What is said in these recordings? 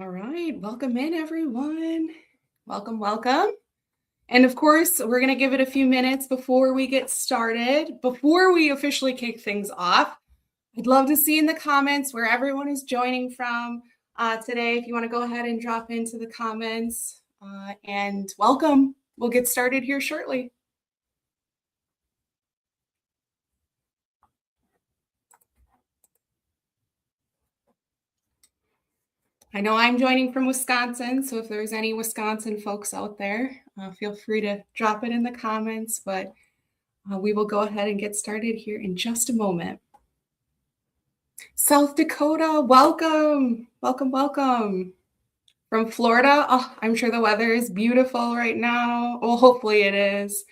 All right, welcome in everyone. Welcome, welcome. And of course, we're going to give it a few minutes before we get started. Before we officially kick things off, I'd love to see in the comments where everyone is joining from today. If you want to go ahead and drop into the comments and welcome. We'll get started here shortly. I know I'm joining from Wisconsin, so if there's any Wisconsin folks out there, feel free to drop it in the comments, but we will go ahead and get started here in just a moment. South Dakota, welcome, welcome, welcome. From Florida, I'm sure the weather is beautiful right now. Well, hopefully it is.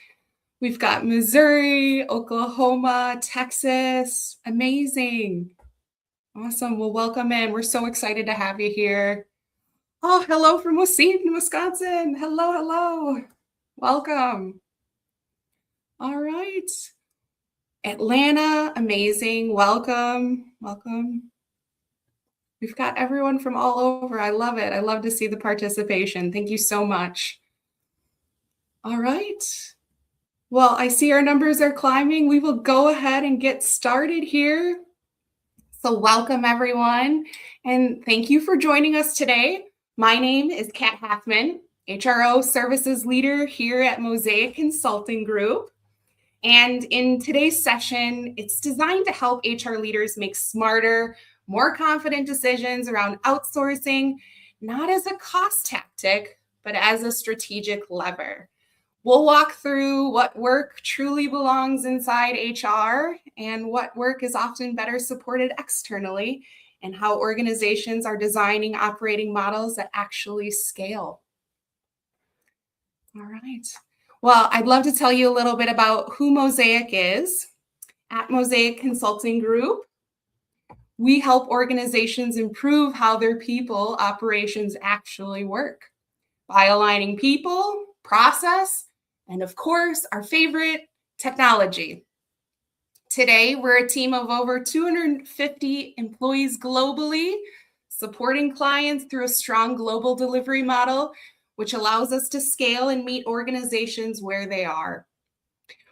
We've got Missouri, Oklahoma, Texas, amazing. Awesome. Well, welcome in. We're so excited to have you here. Oh, hello from Waukegan, Wisconsin. Hello, hello. Welcome. All right. Atlanta, amazing. Welcome, welcome. We've got everyone from all over. I love it. I love to see the participation. Thank you so much. All right. Well, I see our numbers are climbing. We will go ahead and get started here. So welcome everyone, and thank you for joining us today. My name is Kat Hathman, HRO Services Leader here at Mosaic Consulting Group. And in today's session, it's designed to help HR leaders make smarter, more confident decisions around outsourcing, not as a cost tactic, but as a strategic lever. We'll walk through what work truly belongs inside HR and what work is often better supported externally, and how organizations are designing operating models that actually scale. All right. Well, I'd love to tell you a little bit about who Mosaic is. At Mosaic Consulting Group, we help organizations improve how their people operations actually work by aligning people, process, and of course, our favorite, technology. Today, we're a team of over 250 employees globally, supporting clients through a strong global delivery model, which allows us to scale and meet organizations where they are.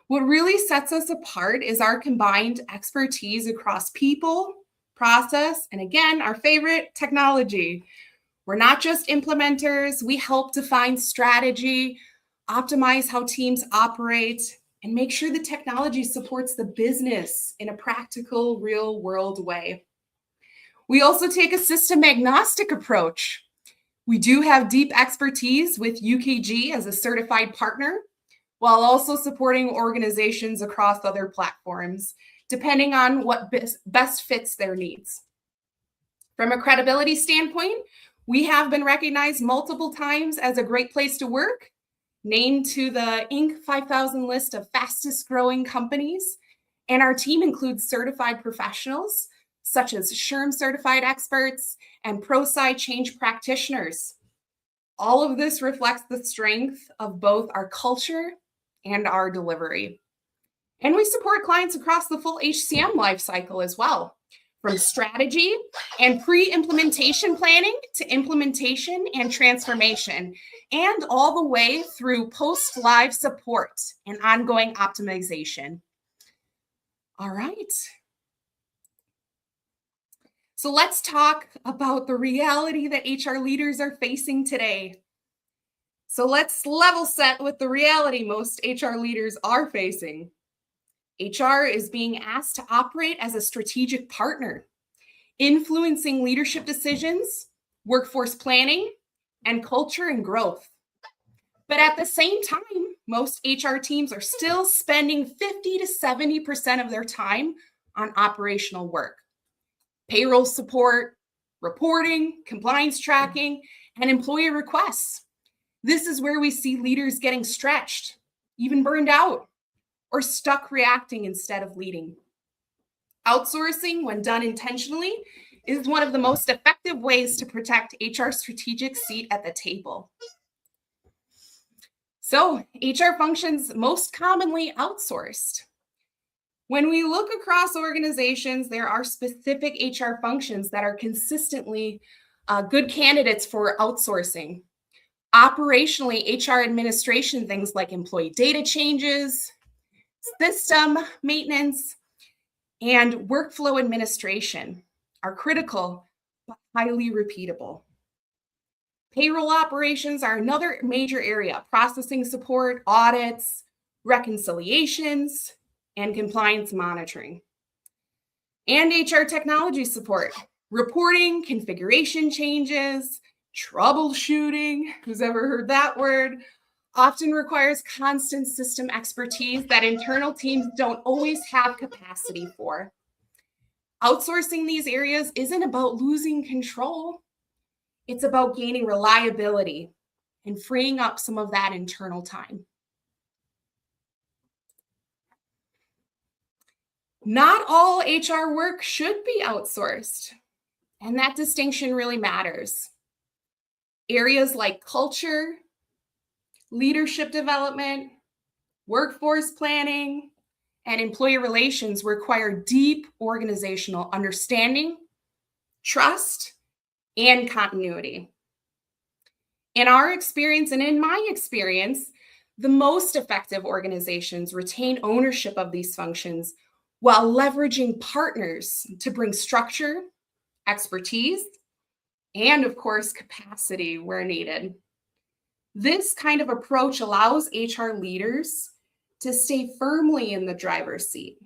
What really sets us apart is our combined expertise across people, process, and again, our favorite, technology. We're not just implementers, we help define strategy, optimize how teams operate, and make sure the technology supports the business in a practical, real-world way. We also take a system-agnostic approach. We do have deep expertise with UKG as a certified partner, while also supporting organizations across other platforms, depending on what best fits their needs. From a credibility standpoint, we have been recognized multiple times as a great place to work, named to the Inc. 5000 list of fastest growing companies, and our team includes certified professionals such as SHRM certified experts and ProSci change practitioners. All of this reflects the strength of both our culture and our delivery. And we support clients across the full HCM lifecycle as well, from strategy and pre-implementation planning to implementation and transformation, and all the way through post-live support and ongoing optimization. All right. So let's talk about the reality that HR leaders are facing today. So let's level set with the reality most HR leaders are facing. HR is being asked to operate as a strategic partner, influencing leadership decisions, workforce planning, and culture and growth. But at the same time, most HR teams are still spending 50 to 70% of their time on operational work. Payroll support, reporting, compliance tracking, and employee requests. This is where we see leaders getting stretched, even burned out, or stuck reacting instead of leading. Outsourcing, when done intentionally, is one of the most effective ways to protect HR's strategic seat at the table. So, HR functions most commonly outsourced. When we look across organizations, there are specific HR functions that are consistently Good candidates for outsourcing. Operationally, HR administration, things like employee data changes, system maintenance, and workflow administration are critical but highly repeatable. Payroll operations are another major area, processing support, audits, reconciliations, and compliance monitoring. And HR technology support, reporting, configuration changes, troubleshooting, who's ever heard that word, often requires constant system expertise that internal teams don't always have capacity for. Outsourcing these areas isn't about losing control, it's about gaining reliability and freeing up some of that internal time. Not all HR work should be outsourced, and that distinction really matters. Areas like culture, leadership development, workforce planning, and employee relations require deep organizational understanding, trust, and continuity. In our experience and in my experience, the most effective organizations retain ownership of these functions while leveraging partners to bring structure, expertise, and of course, capacity where needed. This kind of approach allows HR leaders to stay firmly in the driver's seat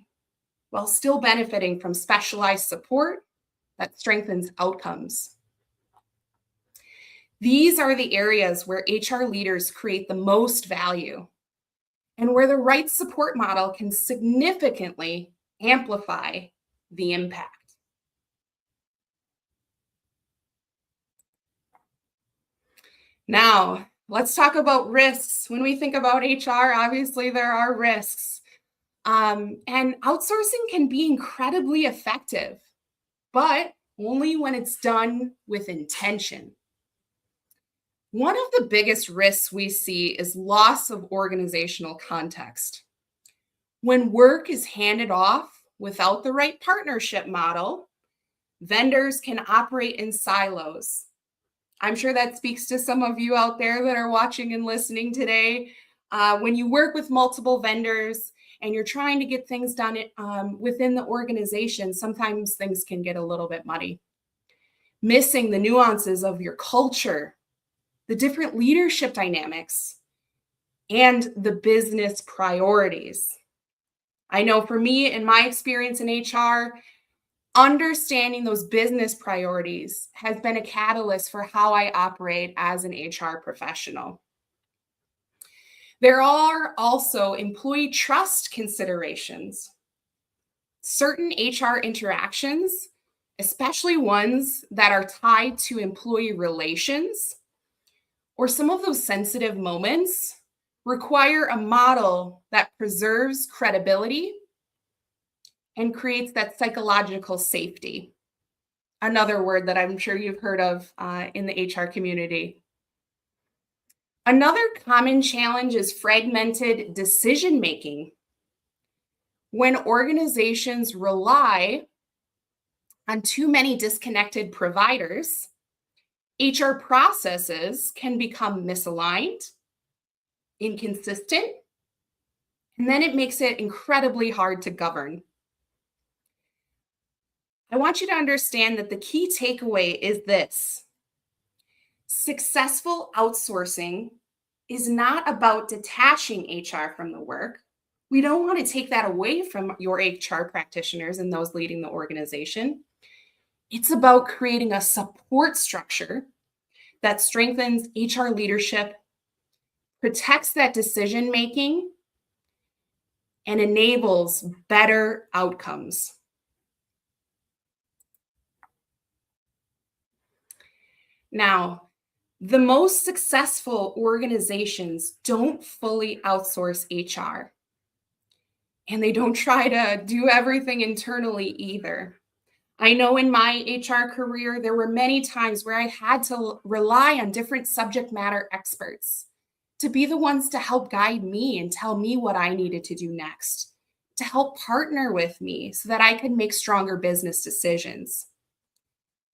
while still benefiting from specialized support that strengthens outcomes. These are the areas where HR leaders create the most value and where the right support model can significantly amplify the impact. Now, let's talk about risks. When we think about HR, obviously there are risks. And outsourcing can be incredibly effective, but only when it's done with intention. One of the biggest risks we see is loss of organizational context. When work is handed off without the right partnership model, vendors can operate in silos. I'm sure that speaks to some of you out there that are watching and listening today. When you work with multiple vendors and you're trying to get things done within the organization, sometimes things can get a little bit muddy. Missing the nuances of your culture, the different leadership dynamics, and the business priorities. I know for me, in my experience in HR, understanding those business priorities has been a catalyst for how I operate as an HR professional. There are also employee trust considerations. Certain HR interactions, especially ones that are tied to employee relations, or some of those sensitive moments, require a model that preserves credibility and creates that psychological safety. Another word that I'm sure you've heard of in the HR community. Another common challenge is fragmented decision making. When organizations rely on too many disconnected providers, HR processes can become misaligned, inconsistent, and then it makes it incredibly hard to govern. I want you to understand that the key takeaway is this. Successful outsourcing is not about detaching HR from the work. We don't want to take that away from your HR practitioners and those leading the organization. It's about creating a support structure that strengthens HR leadership, protects that decision making, and enables better outcomes. Now, the most successful organizations don't fully outsource HR, and they don't try to do everything internally either. I know in my HR career, there were many times where I had to rely on different subject matter experts to be the ones to help guide me and tell me what I needed to do next, to help partner with me so that I could make stronger business decisions.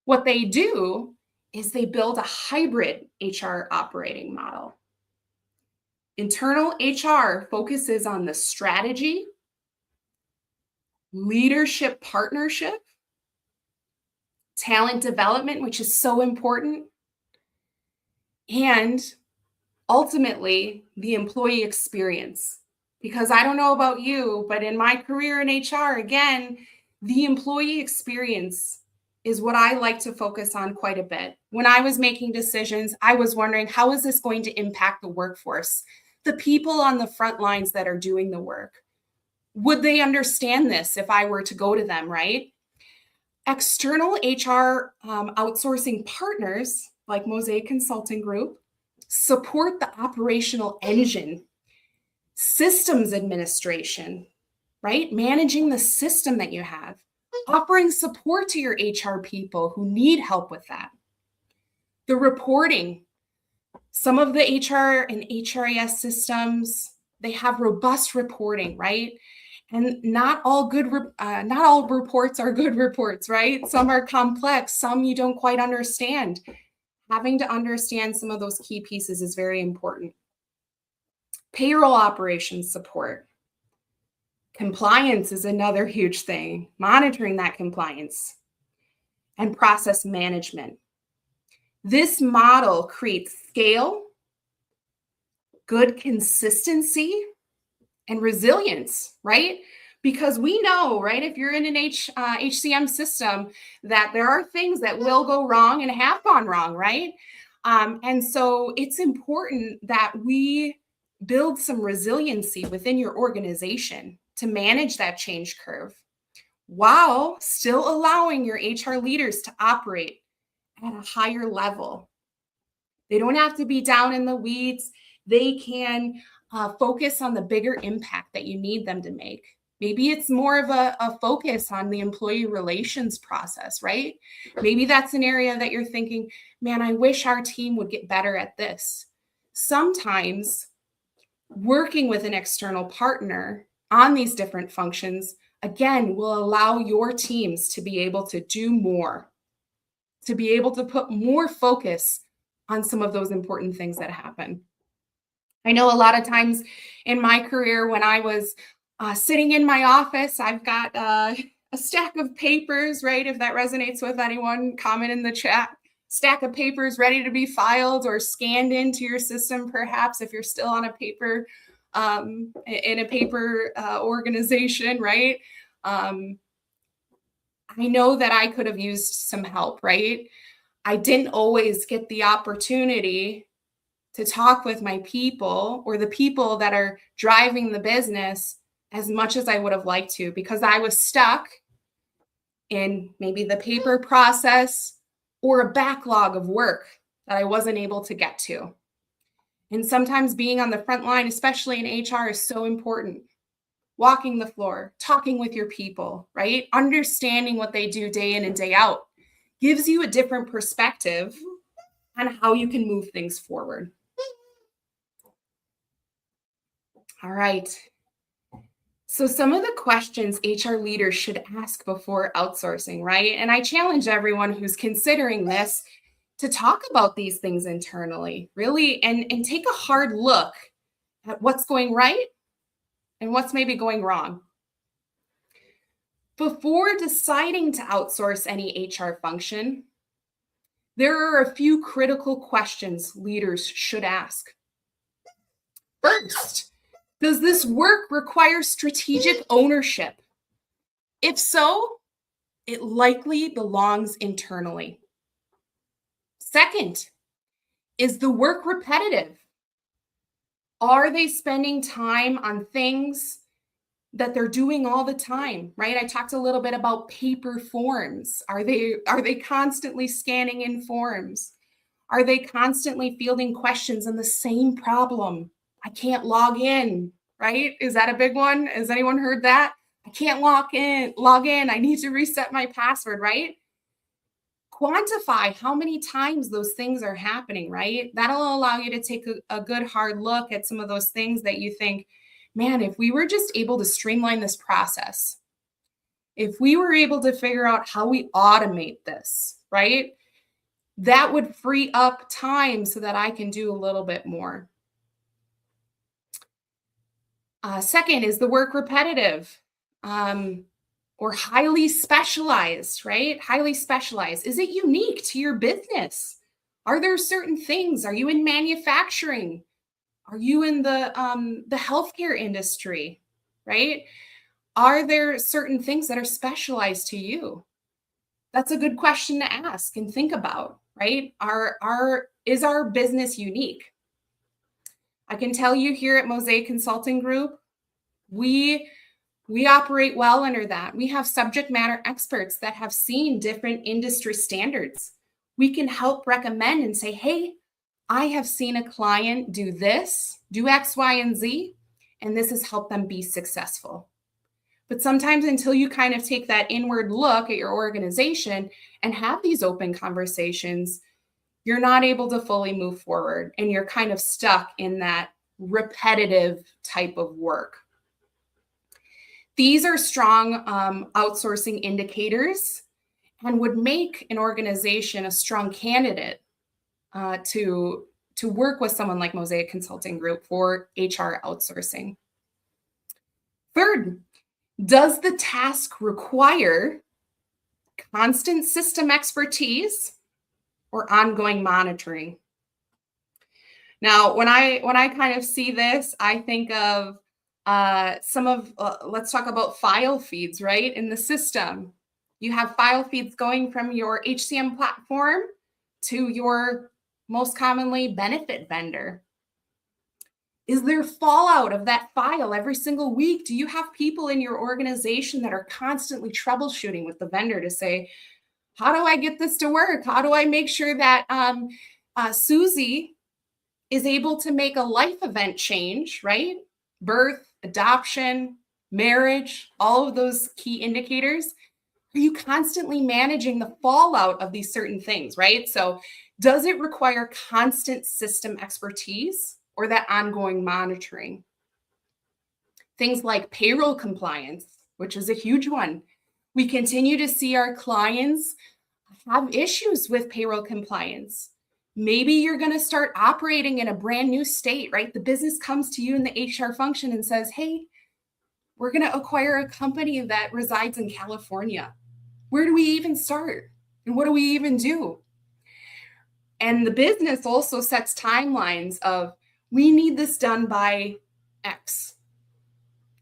What they do is they build a hybrid HR operating model. Internal HR focuses on the strategy, leadership partnership, talent development, which is so important, and ultimately the employee experience. Because I don't know about you, but in my career in HR, again, the employee experience is what I like to focus on quite a bit. When I was making decisions, I was wondering, how is this going to impact the workforce? The people on the front lines that are doing the work. Would they understand this if I were to go to them, right? External HR outsourcing partners like Mosaic Consulting Group support the operational engine, systems administration, right? Managing the system that you have, offering support to your HR people who need help with that. The reporting, some of the HR and HRIS systems, they have robust reporting, right? And not all reports are good reports, right? Some are complex, some you don't quite understand. Having to understand some of those key pieces is very important. Payroll operations support. Compliance is another huge thing, monitoring that compliance. And process management. This model creates scale, good consistency, and resilience, right? Because we know, right, if you're in an HCM system, that there are things that will go wrong and have gone wrong, right? And so it's important that we build some resiliency within your organization to manage that change curve while still allowing your HR leaders to operate at a higher level. They don't have to be down in the weeds. They can focus on the bigger impact that you need them to make. Maybe it's more of a focus on the employee relations process, right? Maybe that's an area that you're thinking, man, I wish our team would get better at this. Sometimes working with an external partner on these different functions, again, will allow your teams to be able to do more, to be able to put more focus on some of those important things that happen. I know a lot of times in my career when I was sitting in my office, I've got a stack of papers, right? If that resonates with anyone, comment in the chat. Stack of papers ready to be filed or scanned into your system, perhaps, if you're still on a paper, in a paper organization, right? I know that I could have used some help, right? I didn't always get the opportunity to talk with my people or the people that are driving the business as much as I would have liked to, because I was stuck in maybe the paper process or a backlog of work that I wasn't able to get to. And sometimes being on the front line, especially in HR, is so important. Walking the floor, talking with your people, right? Understanding what they do day in and day out gives you a different perspective on how you can move things forward. All right. So some of the questions HR leaders should ask before outsourcing, right? And I challenge everyone who's considering this to talk about these things internally, really, and take a hard look at what's going right and what's maybe going wrong. Before deciding to outsource any HR function, there are a few critical questions leaders should ask. First, does this work require strategic ownership? If so, it likely belongs internally. Second, is the work repetitive? Are they spending time on things that they're doing all the time, right? I talked a little bit about paper forms. Are they constantly scanning in forms? Are they constantly fielding questions on the same problem? I can't log in, right? Is that a big one? Has anyone heard that? I can't log in. I need to reset my password, right? Quantify how many times those things are happening, right? That'll allow you to take a good hard look at some of those things that you think, man, if we were just able to streamline this process, if we were able to figure out how we automate this, right? That would free up time so that I can do a little bit more. Second, is the work repetitive or highly specialized, right? Highly specialized. Is it unique to your business? Are there certain things? Are you in manufacturing? Are you in the healthcare industry, right? Are there certain things that are specialized to you? That's a good question to ask and think about, right? Is our business unique? I can tell you here at Mosaic Consulting Group, we we operate well under that. We have subject matter experts that have seen different industry standards. We can help recommend and say, hey, I have seen a client do this, do X, Y, and Z, and this has helped them be successful. But sometimes until you kind of take that inward look at your organization and have these open conversations, you're not able to fully move forward and you're kind of stuck in that repetitive type of work. These are strong outsourcing indicators and would make an organization a strong candidate to work with someone like Mosaic Consulting Group for HR outsourcing. Third, does the task require constant system expertise or ongoing monitoring? Now, when I kind of see this, I think of let's talk about file feeds, right? In the system, you have file feeds going from your HCM platform to your most commonly benefit vendor. Is there fallout of that file every single week? Do you have people in your organization that are constantly troubleshooting with the vendor to say, how do I get this to work? How do I make sure that Susie is able to make a life event change, right? Birth, adoption, marriage, all of those key indicators. Are you constantly managing the fallout of these certain things, right? So does it require constant system expertise or that ongoing monitoring? Things like payroll compliance, which is a huge one. We continue to see our clients have issues with payroll compliance. Maybe you're going to start operating in a brand new state, right? The business comes to you in the HR function and says, hey, we're going to acquire a company that resides in California. Where do we even start? And what do we even do? And the business also sets timelines of, we need this done by X.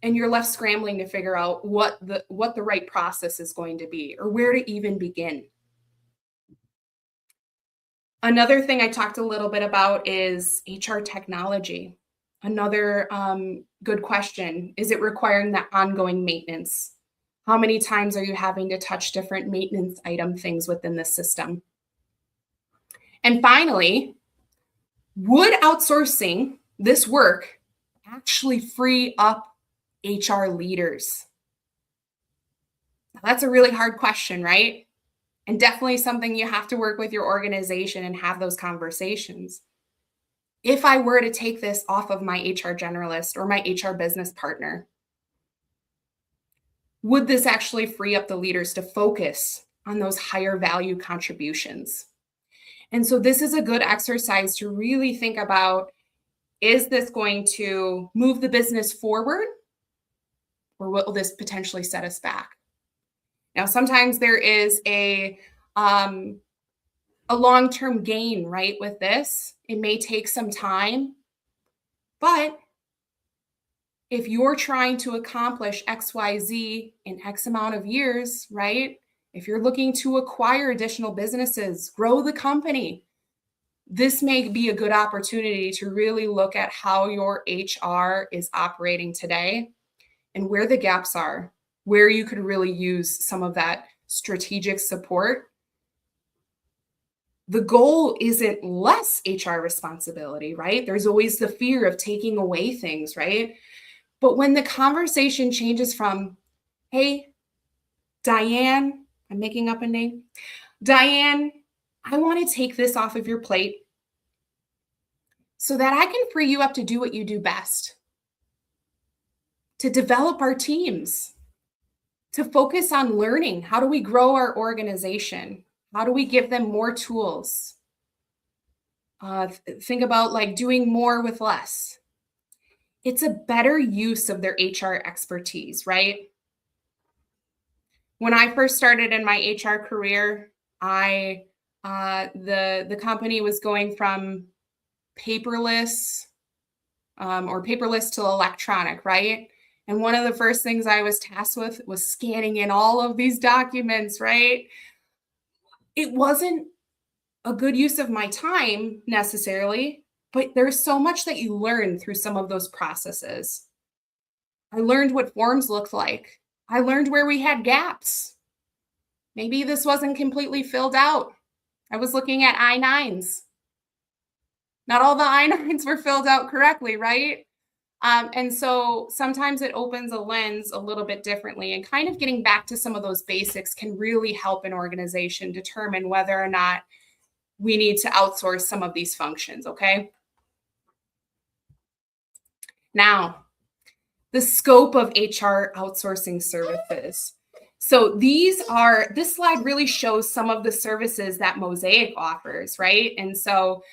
And you're left scrambling to figure out what the right process is going to be or where to even begin. Another thing I talked a little bit about is HR technology. Another good question, is it requiring that ongoing maintenance? How many times are you having to touch different maintenance item things within the system? And finally, would outsourcing this work actually free up HR leaders? Now, that's a really hard question, right? And definitely something you have to work with your organization and have those conversations. If I were to take this off of my HR generalist or my HR business partner, would this actually free up the leaders to focus on those higher value contributions? And so this is a good exercise to really think about, is this going to move the business forward or will this potentially set us back? Now, sometimes there is a long-term gain, right, with this. It may take some time, but if you're trying to accomplish XYZ in X amount of years, right? If you're looking to acquire additional businesses, grow the company, this may be a good opportunity to really look at how your HR is operating today and where the gaps are, where you could really use some of that strategic support. The goal isn't less HR responsibility, right? There's always the fear of taking away things, right? But when the conversation changes from, hey, Diane, I'm making up a name, Diane, I want to take this off of your plate so that I can free you up to do what you do best, to develop our teams, to focus on learning. How do we grow our organization? How do we give them more tools? Think about like doing more with less. It's a better use of their HR expertise, right? When I first started in my HR career, I the company was going from paperless or paperless to electronic, right? And one of the first things I was tasked with was scanning in all of these documents, right? It wasn't a good use of my time necessarily, but there's so much that you learn through some of those processes. I learned what forms looked like. I learned where we had gaps. Maybe this wasn't completely filled out. I was looking at I-9s. Not all the I-9s were filled out correctly, right? And so sometimes it opens a lens a little bit differently, and kind of getting back to some of those basics can really help an organization determine whether or not we need to outsource some of these functions, okay? Now, the scope of HR outsourcing services. So this slide really shows some of the services that Mosaic offers, right? And so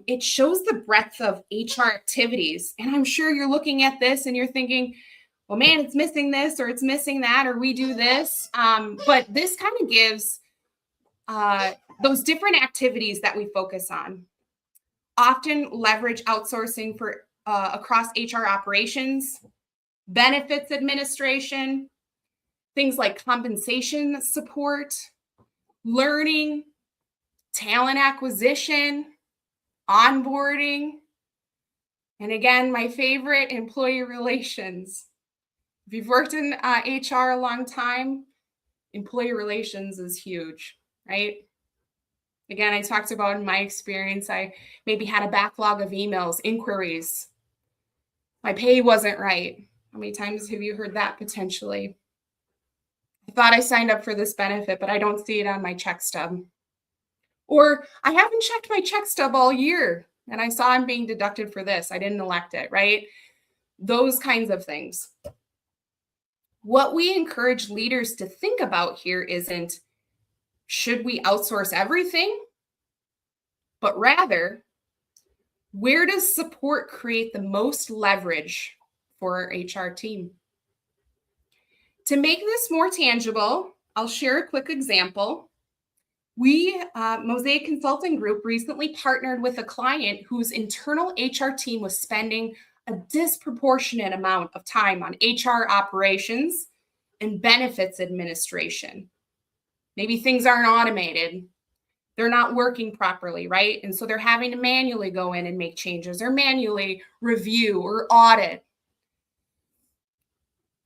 it shows the breadth of HR activities. And I'm sure you're looking at this and you're thinking, well, man, it's missing this or it's missing that, or we do this. But this kind of gives those different activities that we focus on. Often leverage outsourcing for across HR operations, benefits administration, things like compensation support, learning, talent acquisition, onboarding, and again, my favorite, employee relations. If you've worked in HR a long time, employee relations is huge, right? Again, I talked about in my experience, I maybe had a backlog of emails, inquiries. My pay wasn't right. How many times have you heard that potentially? I thought I signed up for this benefit, but I don't see it on my check stub. Or I haven't checked my check stub all year and I saw I'm being deducted for this. I didn't elect it, right? Those kinds of things. What we encourage leaders to think about here isn't, should we outsource everything? But rather, where does support create the most leverage for our HR team? To make this more tangible, I'll share a quick example. We, Mosaic Consulting Group, recently partnered with a client whose internal HR team was spending a disproportionate amount of time on HR operations and benefits administration. Maybe things aren't automated. They're not working properly, right? And so they're having to manually go in and make changes or manually review or audit.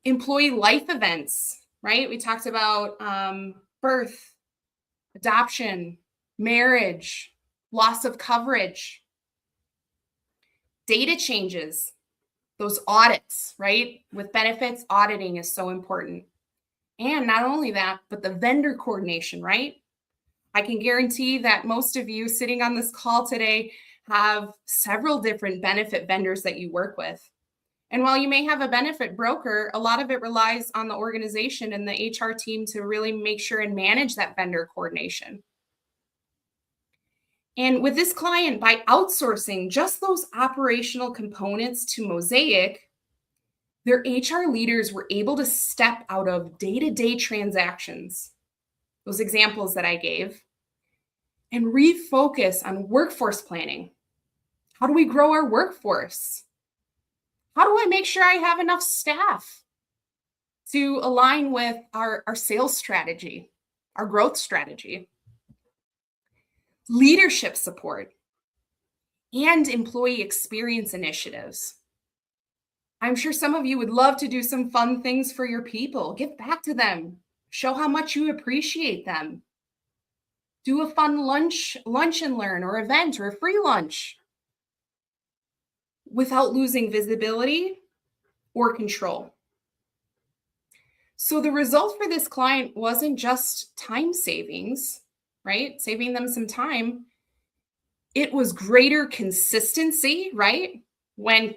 Employee life events, right? We talked about birth, adoption, marriage, loss of coverage, data changes, those audits, right? With benefits, auditing is so important. And not only that, but the vendor coordination, right? I can guarantee that most of you sitting on this call today have several different benefit vendors that you work with. And while you may have a benefit broker, a lot of it relies on the organization and the HR team to really make sure and manage that vendor coordination. And with this client, by outsourcing just those operational components to Mosaic, their HR leaders were able to step out of day-to-day transactions, those examples that I gave, and refocus on workforce planning. How do we grow our workforce? How do I make sure I have enough staff to align with our sales strategy, our growth strategy? Leadership support and employee experience initiatives. I'm sure some of you would love to do some fun things for your people. Give back to them. Show how much you appreciate them. Do a fun lunch and learn or event or a free lunch without losing visibility or control. So the result for this client wasn't just time savings, right? Saving them some time. It was greater consistency, right? When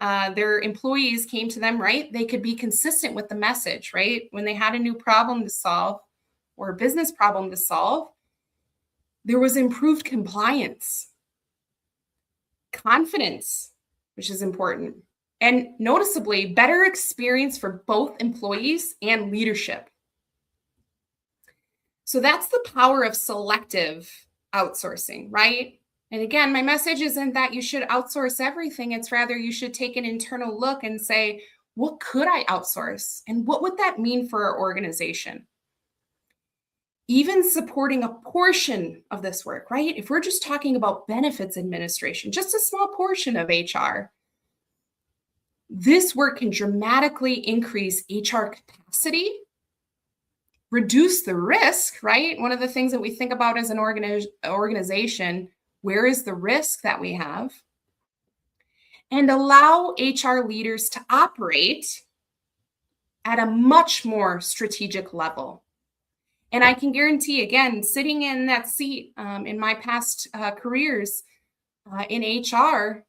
their employees came to them, right, they could be consistent with the message, right? When they had a new problem to solve, or a business problem to solve, there was improved compliance, confidence, which is important, and noticeably better experience for both employees and leadership. So that's the power of selective outsourcing, right? And again, my message isn't that you should outsource everything. It's rather you should take an internal look and say, what could I outsource? And what would that mean for our organization? Even supporting a portion of this work, right? If we're just talking about benefits administration, just a small portion of HR, this work can dramatically increase HR capacity, reduce the risk, right? One of the things that we think about as an organization, where is the risk that we have? And allow HR leaders to operate at a much more strategic level. And I can guarantee, again, sitting in that seat in my past careers in HR,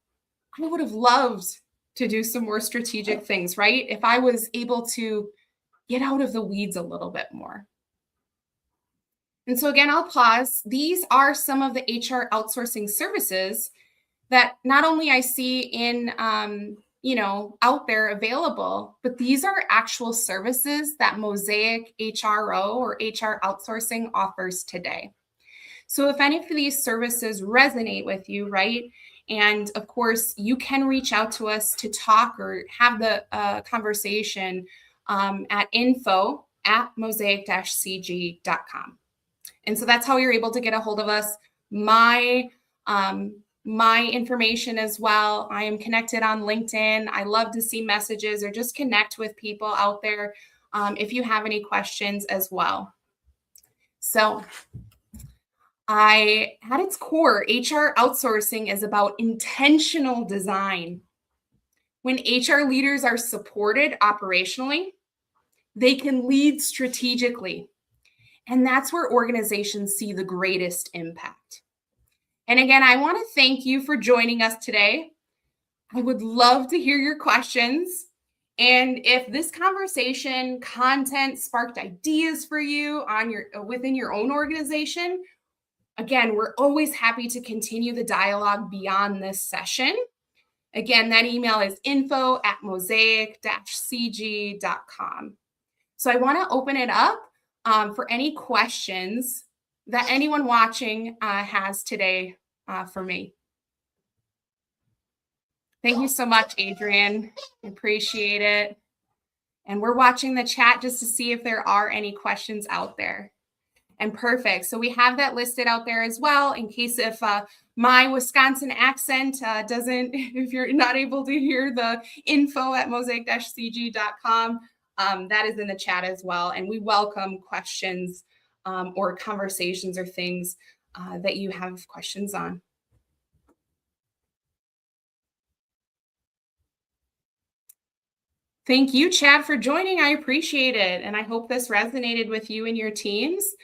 I would have loved to do some more strategic things, right? If I was able to get out of the weeds a little bit more. And so again, I'll pause. These are some of the HR outsourcing services that not only I see in, out there available, but these are actual services that Mosaic HRO or HR outsourcing offers today. So if any of these services resonate with you, right? And of course, you can reach out to us to talk or have the conversation at info@mosaic-cg.com. And so that's how you're able to get a hold of us. My information as well. I am connected on LinkedIn. I love to see messages or just connect with people out there if you have any questions as well. So at its core, HR outsourcing is about intentional design. When HR leaders are supported operationally, they can lead strategically. And that's where organizations see the greatest impact. And again, I want to thank you for joining us today. I would love to hear your questions. And if this conversation content sparked ideas for you within your own organization, again, we're always happy to continue the dialogue beyond this session. Again, that email is info@mosaic-cg.com. So I want to open it up for any questions that anyone watching has today for me. Thank you so much, Adrian. I appreciate it. And we're watching the chat just to see if there are any questions out there. And perfect. So we have that listed out there as well in case if my Wisconsin accent if you're not able to hear the info@mosaic-cg.com, that is in the chat as well. And we welcome questions or conversations or things that you have questions on. Thank you, Chad, for joining. I appreciate it. And I hope this resonated with you and your teams.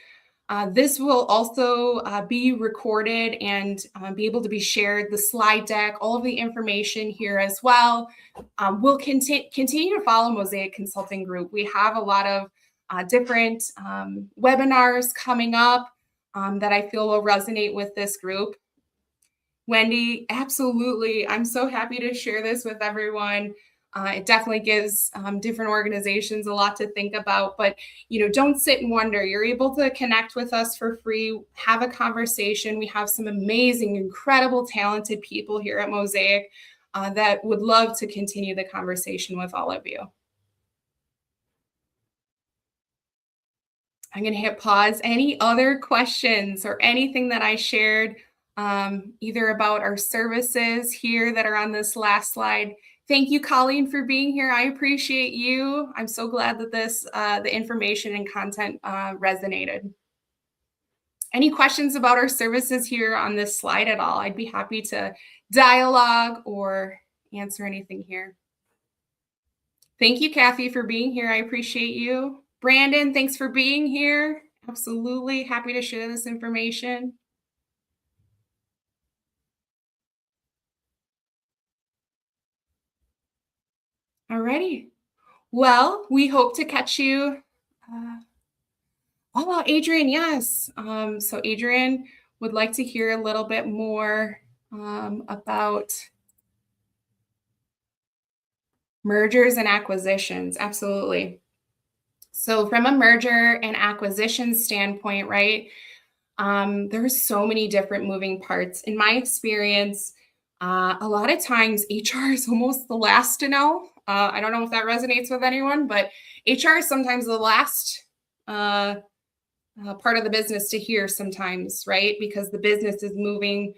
This will also be recorded and be able to be shared, the slide deck, all of the information here as well. We'll continue to follow Mosaic Consulting Group. We have a lot of different webinars coming up that I feel will resonate with this group. Wendy, absolutely. I'm so happy to share this with everyone. It definitely gives different organizations a lot to think about, but don't sit and wonder. You're able to connect with us for free, have a conversation. We have some amazing, incredible, talented people here at Mosaic that would love to continue the conversation with all of you. I'm going to hit pause. Any other questions or anything that I shared, either about our services here that are on this last slide? Thank you, Colleen, for being here. I appreciate you. I'm so glad that the information and content resonated. Any questions about our services here on this slide at all? I'd be happy to dialogue or answer anything here. Thank you, Kathy, for being here. I appreciate you. Brandon, thanks for being here. Absolutely happy to share this information. Alrighty. Well, we hope to catch you Oh, Adrian, yes. So Adrian would like to hear a little bit more about mergers and acquisitions. Absolutely. So from a merger and acquisition standpoint, right? There's so many different moving parts. In my experience, a lot of times HR is almost the last to know. I don't know if that resonates with anyone, but HR is sometimes the last uh, part of the business to hear sometimes, right? Because the business is moving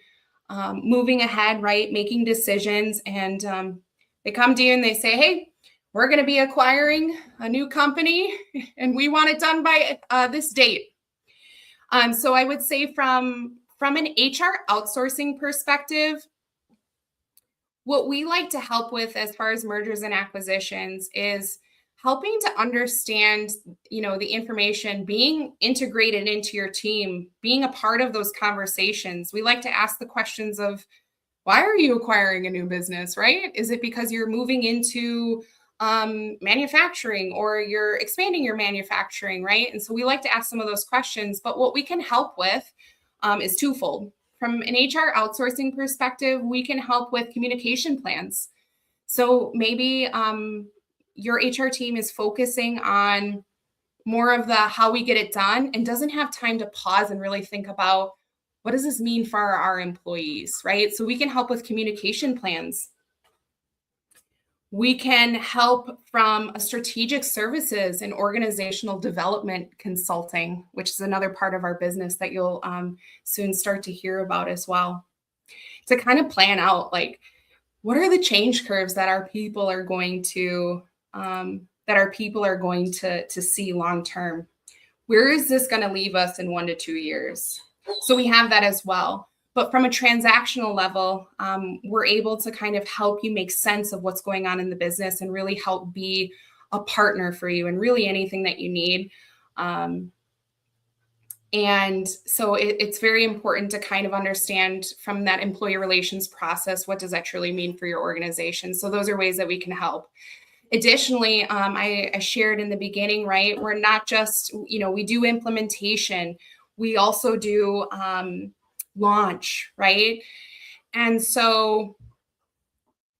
ahead, right? Making decisions, and they come to you and they say, "Hey, we're going to be acquiring a new company, and we want it done by this date." So I would say from an HR outsourcing perspective, what we like to help with as far as mergers and acquisitions is helping to understand, the information being integrated into your team, being a part of those conversations. We like to ask the questions of, why are you acquiring a new business, right? Is it because you're moving into manufacturing, or you're expanding your manufacturing, right? And so we like to ask some of those questions. But what we can help with is twofold. From an HR outsourcing perspective, we can help with communication plans. So maybe your HR team is focusing on more of the how we get it done and doesn't have time to pause and really think about, what does this mean for our employees, right? So we can help with communication plans. We can help from a strategic services and organizational development consulting, which is another part of our business that you'll soon start to hear about as well. To kind of plan out, like, what are the change curves that our people are going to see long term? Where is this going to leave us in 1 to 2 years? So we have that as well. But from a transactional level, we're able to kind of help you make sense of what's going on in the business and really help be a partner for you and really anything that you need. And so it's very important to kind of understand from that employee relations process, what does that truly mean for your organization? So those are ways that we can help. Additionally, I shared in the beginning, right? We're not just, we do implementation. We also do launch, right? And so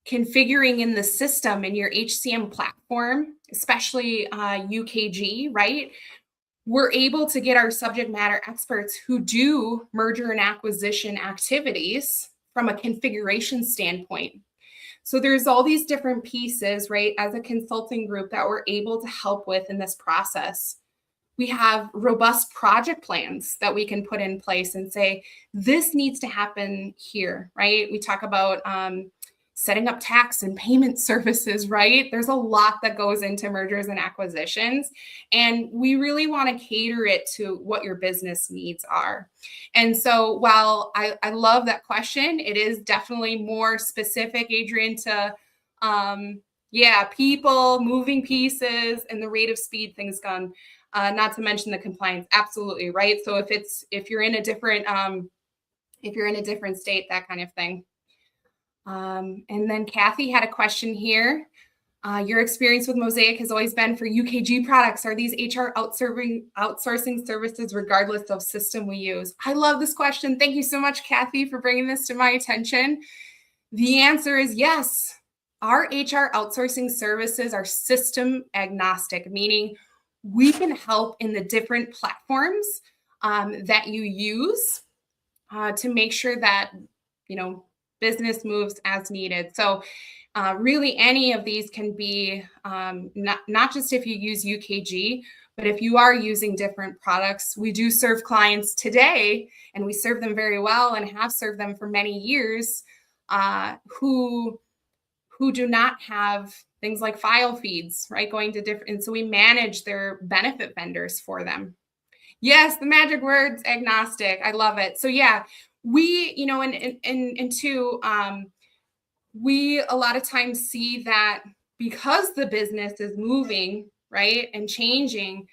configuring in the system in your HCM platform, especially UKG, right? We're able to get our subject matter experts who do merger and acquisition activities from a configuration standpoint. So there's all these different pieces, right, as a consulting group that we're able to help with in this process. We have robust project plans that we can put in place and say, this needs to happen here, right? We talk about setting up tax and payment services, right? There's a lot that goes into mergers and acquisitions, and we really want to cater it to what your business needs are. And so while I love that question, it is definitely more specific, Adrian, to people, moving pieces, and the rate of speed things gone. Not to mention the compliance. Absolutely, right? So if you're in a different state, that kind of thing. And then Kathy had a question here. Your experience with Mosaic has always been for UKG products. Are these HR outsourcing services regardless of system we use? I love this question. Thank you so much, Kathy, for bringing this to my attention. The answer is yes. Our HR outsourcing services are system agnostic, meaning we can help in the different platforms that you use to make sure that, business moves as needed. So really any of these can be, not just if you use UKG, but if you are using different products. We do serve clients today, and we serve them very well and have served them for many years, who do not have things like file feeds, right? Going to different, and so we manage their benefit vendors for them. Yes, the magic words, agnostic. I love it. So yeah, we, we a lot of times see that because the business is moving, right, and changing,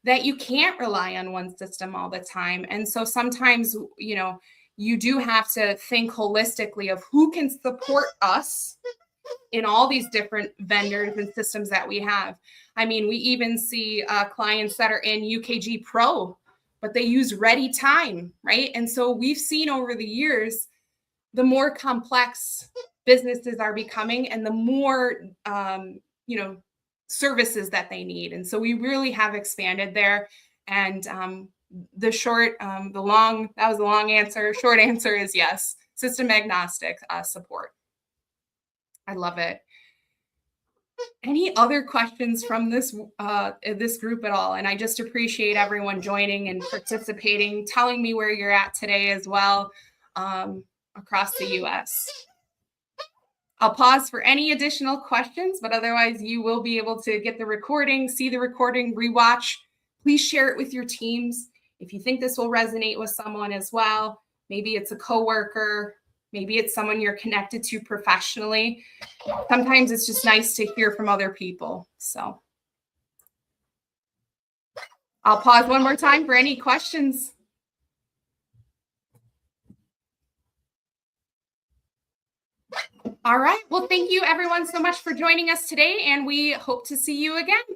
that you can't rely on one system all the time. And so sometimes, you do have to think holistically of who can support us in all these different vendors and systems that we have. I mean, we even see clients that are in UKG Pro, but they use Ready Time, right? And so we've seen over the years, the more complex businesses are becoming and the more, services that they need. And so we really have expanded there. And that was the long answer. Short answer is yes. System agnostic support. I love it. Any other questions from this group at all? And I just appreciate everyone joining and participating, telling me where you're at today as well, across the US. I'll pause for any additional questions, but otherwise you will be able to get the recording, see the recording, rewatch. Please share it with your teams. If you think this will resonate with someone as well, maybe it's a coworker, maybe it's someone you're connected to professionally. Sometimes it's just nice to hear from other people. So I'll pause one more time for any questions. All right. Well, thank you everyone so much for joining us today, and we hope to see you again.